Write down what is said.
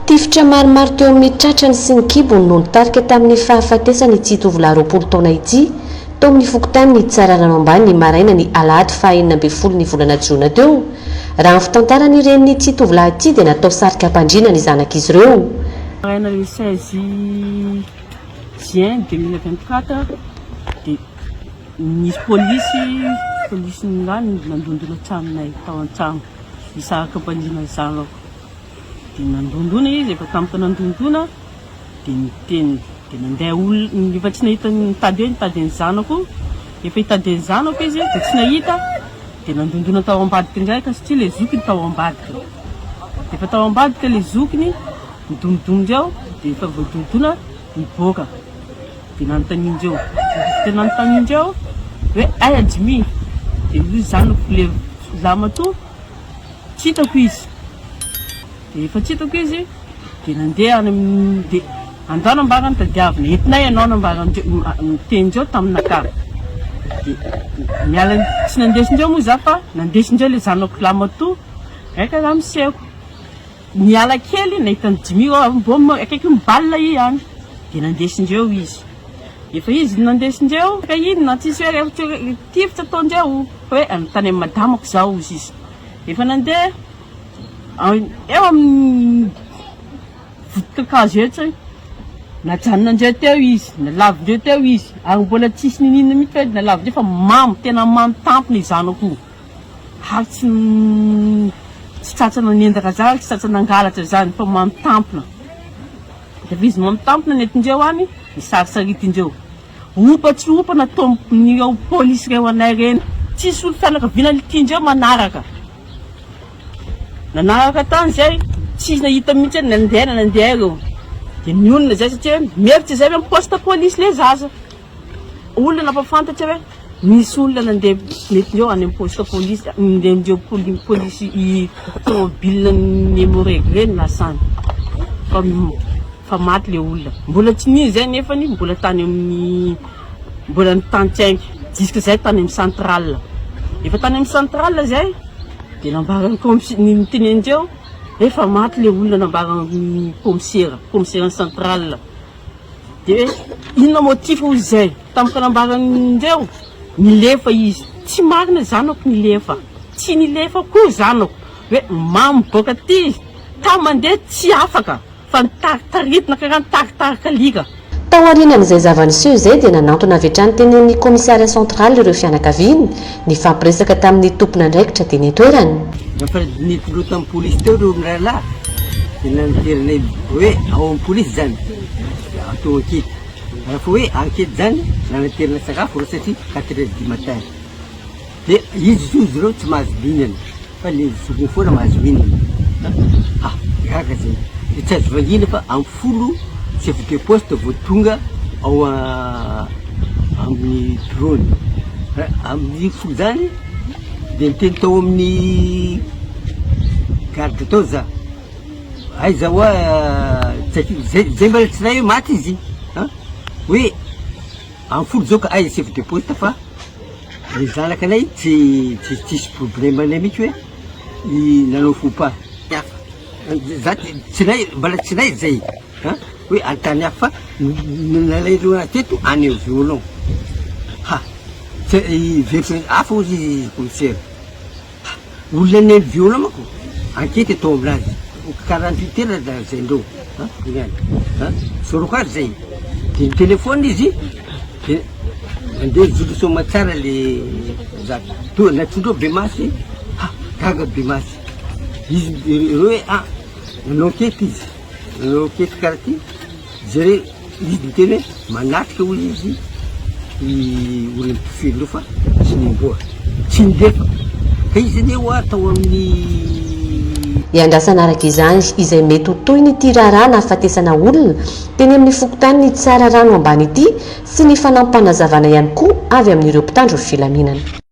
Tifitra maromaro teo amin'ny tratrany sy ny kibony no nitarika tamin'ny fahafatesany ity tovolahy 20 taona ity tao amin'ny fokontany ny Tsararano ambany ny maraina ny alahady 9 ny volana Jiona teo. Raha ny fitantarany ireny ity tovolahy ity dia natao sarika hampandriana ny zanak'izy ireo. Maraina le 16 juin 2024 dia nisy polisy ngany nandondona tranonay tao an-trano isaraka hampandriana zanako. Dia nandondona izy efa tampoka nandondona dia niteny dia nandeha olona efa tsy nahita nitady ny zanako efa hitady ny zanako izy dia tsy nahita dia nandondona tao ambadika indray ka satria le zokiny tao ambadika dia efa tao ambadika le zokiny midondomindreo dia efa voadondona miboaka dia nanontaniandreo hoe ay Jimmy dia io zanako le lamatoa tsy hitako izy. Dia efa tsy hitako izy dia nandeha any dia andao nambarany tadiavina entinay ianao nambarany tenindreo tamin'nakary dia miala tsy nandesindreo moa za fa nandesindreo le zanako lamatoa raika raha miseko miala kely nahitany Jimmy mbo akaiky mibalina ihany dia nandesindreo izy. Efa izy nandesindreo ka inona tsisy hoe tifitra ataondreo hoe tany amin'ny madamako zao izy. Efa nandeha eo amin'ny voto-kakazo etsy najanonandreo teo izy nalavindreo teo izy ary mbola tsisy ninina mihitsy hoe nalavindreo fa mamy tena mamy tampona izanako ary tsy tsatsana nendaka zany tsy tsatsana angalatra zany fa mamy tampona. Rehefa izy mamy tampona netindreo any nisarisaritsindreo opa tsy opa nataon'ireo polisy reo anay reny tsisy olo fianakaviana tiandreo nanaraka tany zay tsy nahita mihitsy nandeha reo dia nionona zay satria mevitra zay amin'ny poste polisy le zaza olona nampafantatsa hoe misy olona nandeha netindreo any amin'ny poste polisy ndendreo polisy tomobile nemorego reny lasany fa maty le olona mbola tsy niny zay nefany mbola tany amin'ny mbola nitantsaingy jusque zay tany amin'ny central efa tany amin'ny central zay dia nambarany nitenendreo efa maty le olona nambarany commissaire central dia inona motif hoy zay tampoka nambarandreo nilefa izy tsy marina zanako nilefa tsy nilefa koa zanako hoe mamy boaka ty ta mandeha tsy afaka fa nitaritaritina karaha nitaritarika lika. Tao aorianan'izay zava-niseho izay dia nanantona avy hatrany tenen'ny commissaire central ireo fianakaviany ny fampiresaka tamin'ny tompon'andraikitra dia nitoerany. Rehefa nitondro tamin'ny polisy teo reo mirahalahy dia naniteranay hoe ao amin'ny polisy zany atao ankety rehefa hoe ankety zany nanaterana sakafo reo satria 4h du matin dia izy reo tsy mahazo mihinana fa le zokiny foana mahazo mihinana gaga zay dia tsy azo vangina fa amin'ny folo chef de poste vao tonga ao amin'ny drone amin'ny folo zany dia niteny tao amin'ny garde tao za aiza hoa zay mbola tsy nahy hoe maty izy hoe amin'ny folo zao ka aiza chef de poste fa le zanakanay tsisy problème anay mihitsy hoe nanao fopa za tsy nahy mbola tsy nahy zay hoe antany hafa fa nalaireo ateto any violon version hafa ozy commissaire olona ny violon mako ankety atao aminazy 48 heures da zay ndreo soroko azy zay dia ny telefone izy dia mandeha jolosoma tsara le zaka natondreo be masy gaga be masy izy reo hoe nanao ankety izy nanao ankety karaha ty zare izy miteny hoe manatrika olo izy olona mpifirindreo fa tsy nimboa tsy nindefa ka izy anie hoa atao amin'ny iandrasana araka izany izay mety ho toy ny ity raharaha na hafatesana olona teny amin'ny fokontany ny Tsararano ambany ity sy ny fanampanazavana ihany koa avy amin'ireo mpitandro ny filaminana.